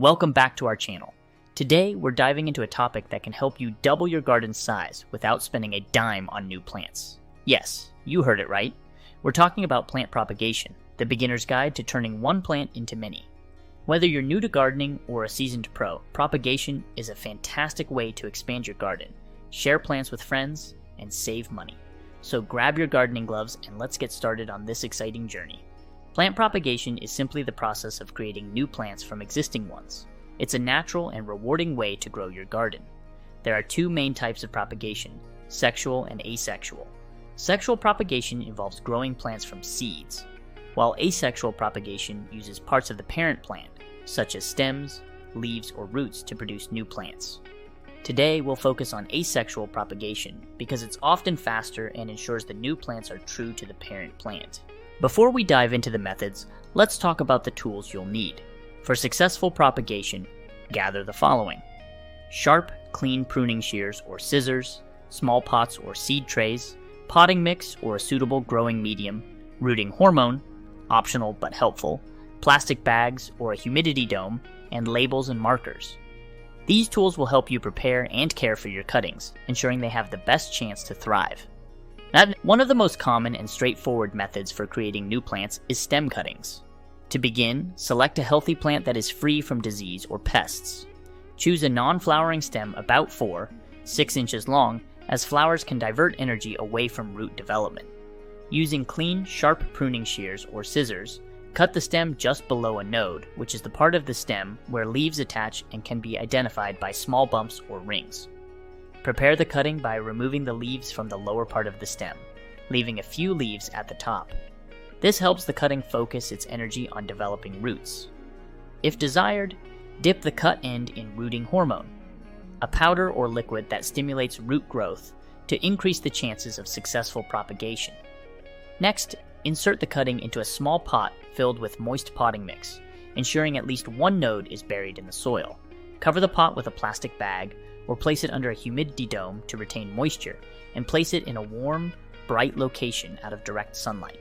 Welcome back to our channel. Today, we're diving into a topic that can help you double your garden's size without spending a dime on new plants. Yes, you heard it right. We're talking about plant propagation, the beginner's guide to turning one plant into many. Whether you're new to gardening or a seasoned pro, propagation is a fantastic way to expand your garden, share plants with friends, and save money. So grab your gardening gloves and let's get started on this exciting journey. Plant propagation is simply the process of creating new plants from existing ones. It's a natural and rewarding way to grow your garden. There are two main types of propagation, sexual and asexual. Sexual propagation involves growing plants from seeds, while asexual propagation uses parts of the parent plant, such as stems, leaves, or roots to produce new plants. Today, we'll focus on asexual propagation because it's often faster and ensures the new plants are true to the parent plant. Before we dive into the methods, let's talk about the tools you'll need. For successful propagation, gather the following: sharp, clean pruning shears or scissors, small pots or seed trays, potting mix or a suitable growing medium, rooting hormone, optional but helpful, plastic bags or a humidity dome, and labels and markers. These tools will help you prepare and care for your cuttings, ensuring they have the best chance to thrive. One of the most common and straightforward methods for creating new plants is stem cuttings. To begin, select a healthy plant that is free from disease or pests. Choose a non-flowering stem about 6 inches long, as flowers can divert energy away from root development. Using clean, sharp pruning shears or scissors, cut the stem just below a node, which is the part of the stem where leaves attach and can be identified by small bumps or rings. Prepare the cutting by removing the leaves from the lower part of the stem, leaving a few leaves at the top. This helps the cutting focus its energy on developing roots. If desired, dip the cut end in rooting hormone, a powder or liquid that stimulates root growth to increase the chances of successful propagation. Next, insert the cutting into a small pot filled with moist potting mix, ensuring at least one node is buried in the soil. Cover the pot with a plastic bag or place it under a humidity dome to retain moisture, and place it in a warm, bright location out of direct sunlight.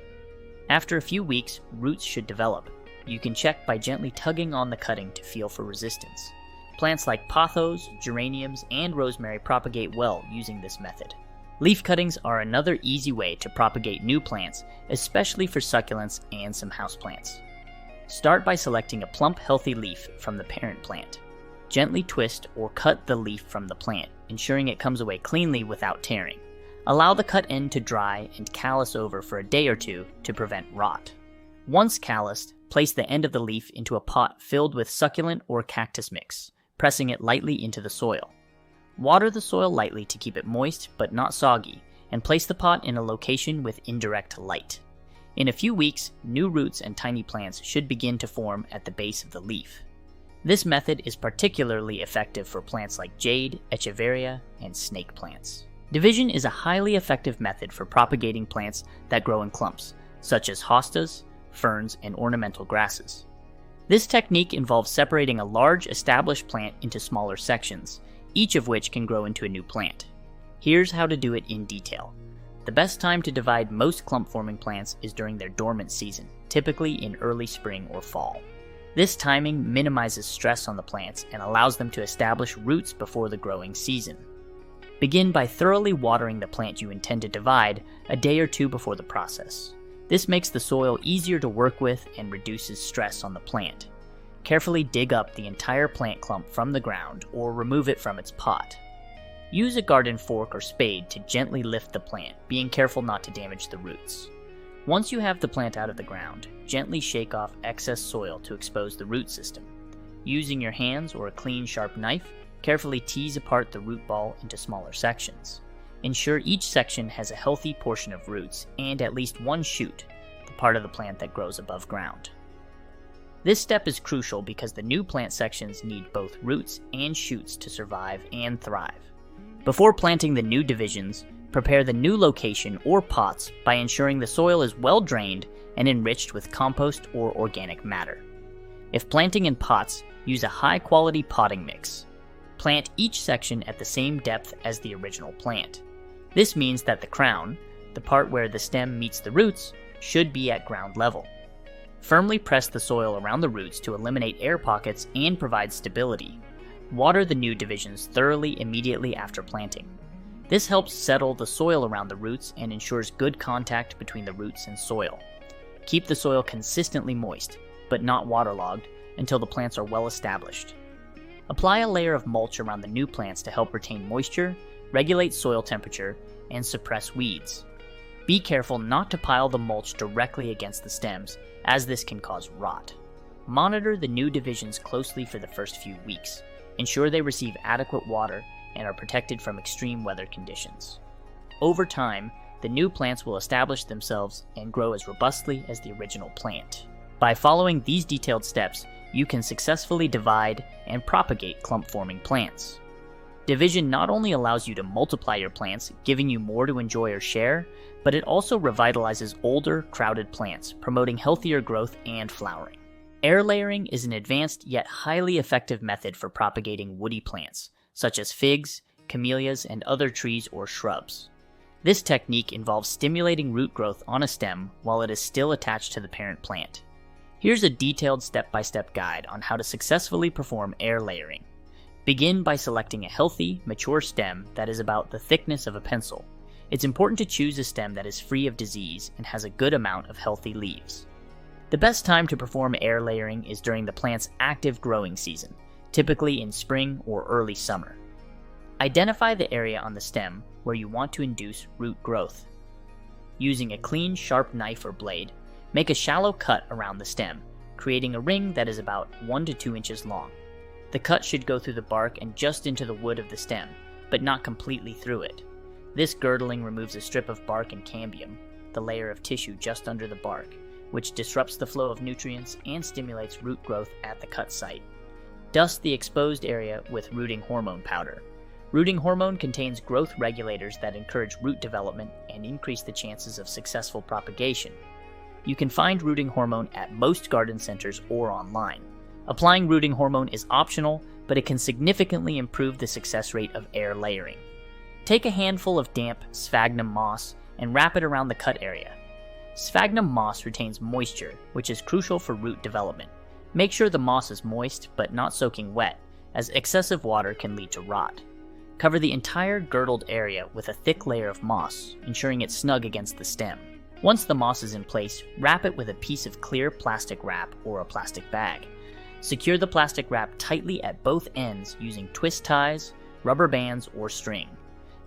After a few weeks, roots should develop. You can check by gently tugging on the cutting to feel for resistance. Plants like pothos, geraniums, and rosemary propagate well using this method. Leaf cuttings are another easy way to propagate new plants, especially for succulents and some houseplants. Start by selecting a plump, healthy leaf from the parent plant. Gently twist or cut the leaf from the plant, ensuring it comes away cleanly without tearing. Allow the cut end to dry and callus over for a day or two to prevent rot. Once calloused, place the end of the leaf into a pot filled with succulent or cactus mix, pressing it lightly into the soil. Water the soil lightly to keep it moist but not soggy, and place the pot in a location with indirect light. In a few weeks, new roots and tiny plants should begin to form at the base of the leaf. This method is particularly effective for plants like jade, echeveria, and snake plants. Division is a highly effective method for propagating plants that grow in clumps, such as hostas, ferns, and ornamental grasses. This technique involves separating a large established plant into smaller sections, each of which can grow into a new plant. Here's how to do it in detail. The best time to divide most clump-forming plants is during their dormant season, typically in early spring or fall. This timing minimizes stress on the plants and allows them to establish roots before the growing season. Begin by thoroughly watering the plant you intend to divide a day or two before the process. This makes the soil easier to work with and reduces stress on the plant. Carefully dig up the entire plant clump from the ground or remove it from its pot. Use a garden fork or spade to gently lift the plant, being careful not to damage the roots. Once you have the plant out of the ground, gently shake off excess soil to expose the root system. Using your hands or a clean, sharp knife, carefully tease apart the root ball into smaller sections. Ensure each section has a healthy portion of roots and at least one shoot, the part of the plant that grows above ground. This step is crucial because the new plant sections need both roots and shoots to survive and thrive. Before planting the new divisions, prepare the new location or pots by ensuring the soil is well drained and enriched with compost or organic matter. If planting in pots, use a high-quality potting mix. Plant each section at the same depth as the original plant. This means that the crown, the part where the stem meets the roots, should be at ground level. Firmly press the soil around the roots to eliminate air pockets and provide stability. Water the new divisions thoroughly immediately after planting. This helps settle the soil around the roots and ensures good contact between the roots and soil. Keep the soil consistently moist, but not waterlogged, until the plants are well established. Apply a layer of mulch around the new plants to help retain moisture, regulate soil temperature, and suppress weeds. Be careful not to pile the mulch directly against the stems, as this can cause rot. Monitor the new divisions closely for the first few weeks. Ensure they receive adequate water and are protected from extreme weather conditions. Over time, the new plants will establish themselves and grow as robustly as the original plant. By following these detailed steps, you can successfully divide and propagate clump-forming plants. Division not only allows you to multiply your plants, giving you more to enjoy or share, but it also revitalizes older, crowded plants, promoting healthier growth and flowering. Air layering is an advanced yet highly effective method for propagating woody plants, such as figs, camellias, and other trees or shrubs. This technique involves stimulating root growth on a stem while it is still attached to the parent plant. Here's a detailed step-by-step guide on how to successfully perform air layering. Begin by selecting a healthy, mature stem that is about the thickness of a pencil. It's important to choose a stem that is free of disease and has a good amount of healthy leaves. The best time to perform air layering is during the plant's active growing season, typically in spring or early summer. Identify the area on the stem where you want to induce root growth. Using a clean, sharp knife or blade, make a shallow cut around the stem, creating a ring that is about 1 to 2 inches long. The cut should go through the bark and just into the wood of the stem, but not completely through it. This girdling removes a strip of bark and cambium, the layer of tissue just under the bark, which disrupts the flow of nutrients and stimulates root growth at the cut site. Dust the exposed area with rooting hormone powder. Rooting hormone contains growth regulators that encourage root development and increase the chances of successful propagation. You can find rooting hormone at most garden centers or online. Applying rooting hormone is optional, but it can significantly improve the success rate of air layering. Take a handful of damp sphagnum moss and wrap it around the cut area. Sphagnum moss retains moisture, which is crucial for root development. Make sure the moss is moist but not soaking wet, as excessive water can lead to rot. Cover the entire girdled area with a thick layer of moss, ensuring it's snug against the stem. Once the moss is in place, wrap it with a piece of clear plastic wrap or a plastic bag. Secure the plastic wrap tightly at both ends using twist ties, rubber bands, or string.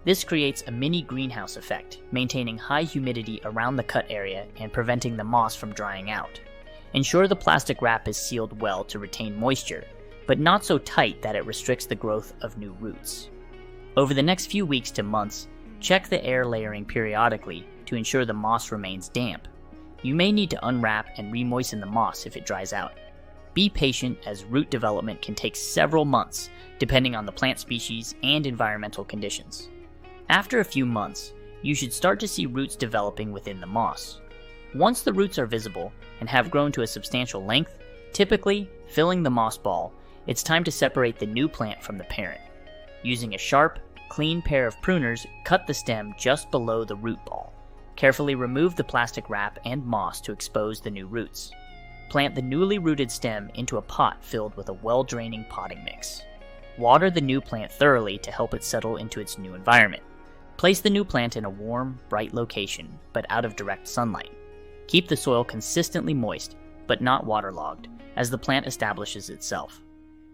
This creates a mini greenhouse effect, maintaining high humidity around the cut area and preventing the moss from drying out. Ensure the plastic wrap is sealed well to retain moisture, but not so tight that it restricts the growth of new roots. Over the next few weeks to months, check the air layering periodically to ensure the moss remains damp. You may need to unwrap and re-moisten the moss if it dries out. Be patient, as root development can take several months, depending on the plant species and environmental conditions. After a few months, you should start to see roots developing within the moss. Once the roots are visible and have grown to a substantial length, typically filling the moss ball, it's time to separate the new plant from the parent. Using a sharp, clean pair of pruners, cut the stem just below the root ball. Carefully remove the plastic wrap and moss to expose the new roots. Plant the newly rooted stem into a pot filled with a well-draining potting mix. Water the new plant thoroughly to help it settle into its new environment. Place the new plant in a warm, bright location, but out of direct sunlight. Keep the soil consistently moist, but not waterlogged, as the plant establishes itself.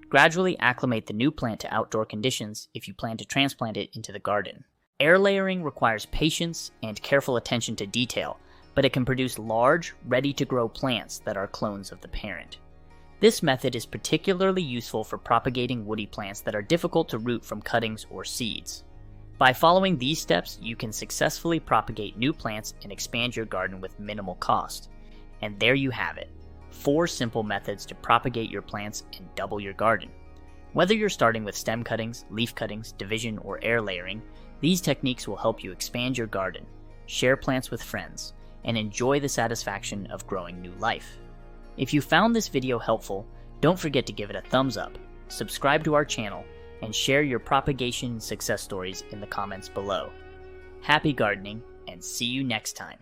Gradually acclimate the new plant to outdoor conditions if you plan to transplant it into the garden. Air layering requires patience and careful attention to detail, but it can produce large, ready-to-grow plants that are clones of the parent. This method is particularly useful for propagating woody plants that are difficult to root from cuttings or seeds. By following these steps, you can successfully propagate new plants and expand your garden with minimal cost. And there you have it, 4 simple methods to propagate your plants and double your garden. Whether you're starting with stem cuttings, leaf cuttings, division, or air layering, these techniques will help you expand your garden, share plants with friends, and enjoy the satisfaction of growing new life. If you found this video helpful, don't forget to give it a thumbs up, subscribe to our channel, and share your propagation success stories in the comments below. Happy gardening, and see you next time.